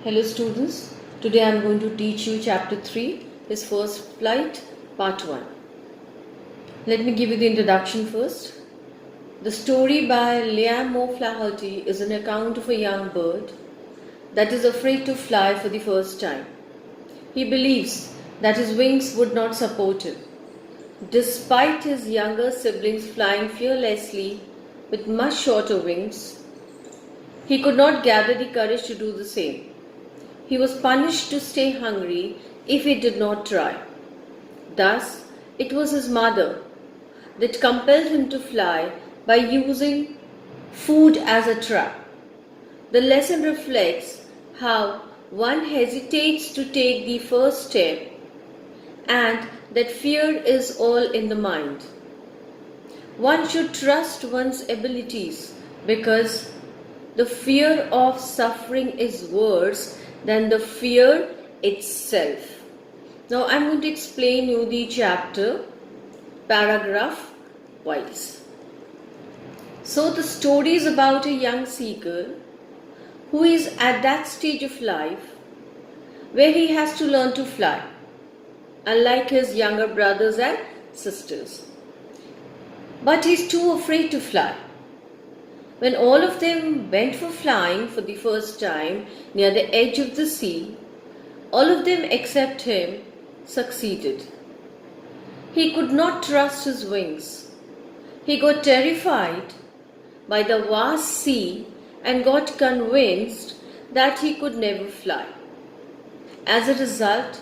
Hello students, today I am going to teach you chapter 3, his first flight, part 1. Let me give you the introduction first. The story by Liam O'Flaherty is an account of a young bird that is afraid to fly for the first time. He believes that his wings would not support him. Despite his younger siblings flying fearlessly with much shorter wings, he could not gather the courage to do the same. He was punished to stay hungry if he did not try. Thus, it was his mother that compelled him to fly by using food as a trap. The lesson reflects how one hesitates to take the first step and that fear is all in the mind. One should trust one's abilities because the fear of suffering is worse than the fear itself. Now I am going to explain you the chapter paragraph wise. So the story is about a young seagull who is at that stage of life where he has to learn to fly, unlike his younger brothers and sisters. But he is too afraid to fly. When all of them went for flying for the first time near the edge of the sea, all of them except him succeeded. He could not trust his wings. He got terrified by the vast sea and got convinced that he could never fly. As a result,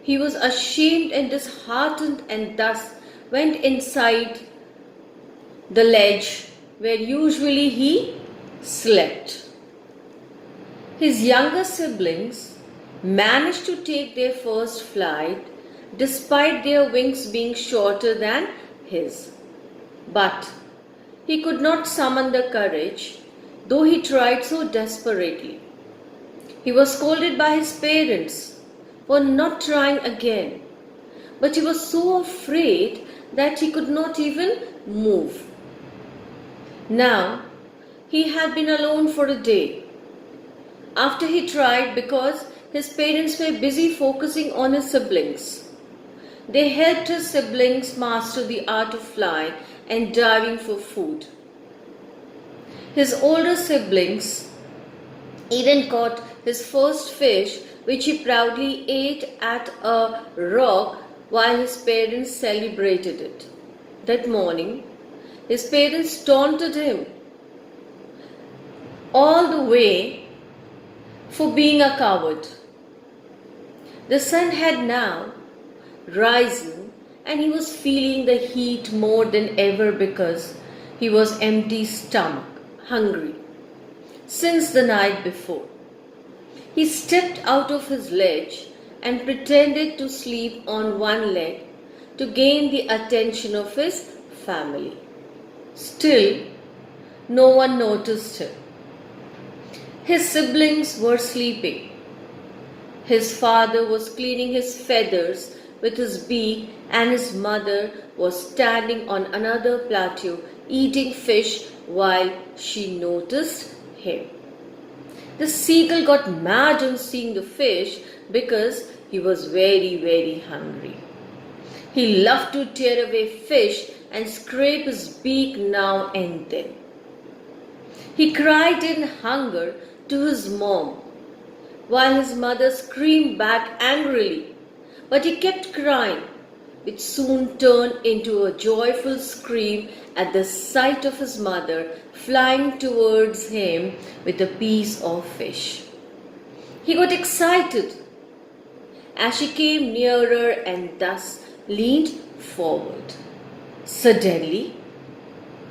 he was ashamed and disheartened and thus went inside the ledge where usually he slept. His younger siblings managed to take their first flight despite their wings being shorter than his. But he could not summon the courage, though he tried so desperately. He was scolded by his parents for not trying again, but he was so afraid that he could not even move. Now, he had been alone for a day. After he tried because his parents were busy focusing on his siblings. They helped his siblings master the art of flying and diving for food. His older siblings even caught his first fish, which he proudly ate at a rock while his parents celebrated it. That morning, his parents taunted him all the way for being a coward. The sun had now risen and he was feeling the heat more than ever because he was empty stomach, hungry, since the night before. He stepped out of his ledge and pretended to sleep on one leg to gain the attention of his family. Still, no one noticed him. His siblings were sleeping. His father was cleaning his feathers with his beak and his mother was standing on another plateau eating fish while she noticed him. The seagull got mad on seeing the fish because he was very hungry. He loved to tear away fish and scrape his beak now and then. He cried in hunger to his mom, while his mother screamed back angrily. But he kept crying, which soon turned into a joyful scream at the sight of his mother flying towards him with a piece of fish. He got excited as she came nearer and thus leaned forward. Suddenly,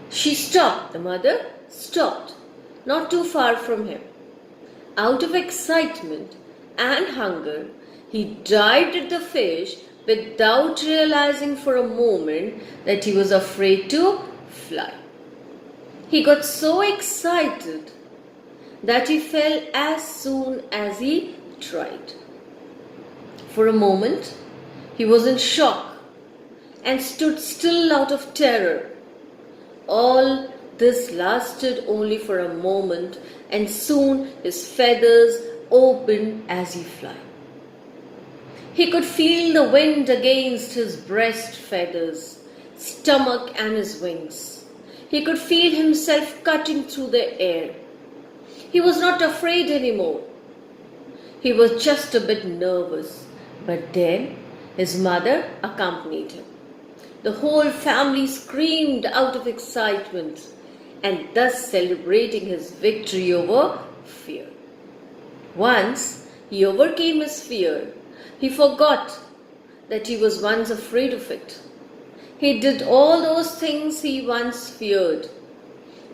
she stopped. The mother stopped, not too far from him. Out of excitement and hunger, he dived at the fish without realizing for a moment that he was afraid to fly. He got so excited that he fell as soon as he tried. For a moment, he was in shock and stood still out of terror. All this lasted only for a moment, and soon his feathers opened as he flew. He could feel the wind against his breast feathers, stomach, and his wings. He could feel himself cutting through the air. He was not afraid anymore. He was just a bit nervous, but then his mother accompanied him. The whole family screamed out of excitement and thus celebrating his victory over fear. Once he overcame his fear, he forgot that he was once afraid of it. He did all those things he once feared.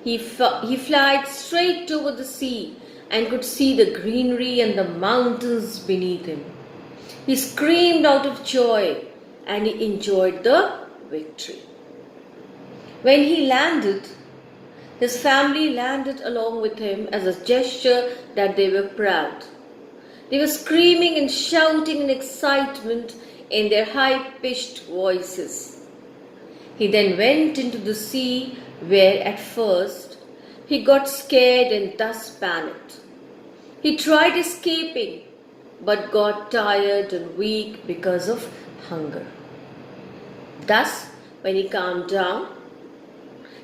He flew straight over the sea and could see the greenery and the mountains beneath him. He screamed out of joy and he enjoyed the victory. When he landed, his family landed along with him as a gesture that they were proud. They were screaming and shouting in excitement in their high-pitched voices. He then went into the sea where at first he got scared and thus panicked. He tried escaping but got tired and weak because of hunger. Thus, when he calmed down,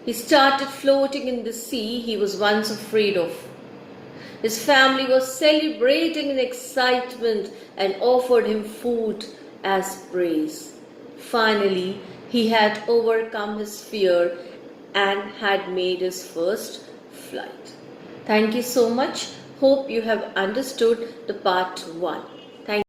he started floating in the sea he was once afraid of. His family was celebrating in excitement and offered him food as praise. Finally, he had overcome his fear and had made his first flight. Thank you so much. Hope you have understood the part 1.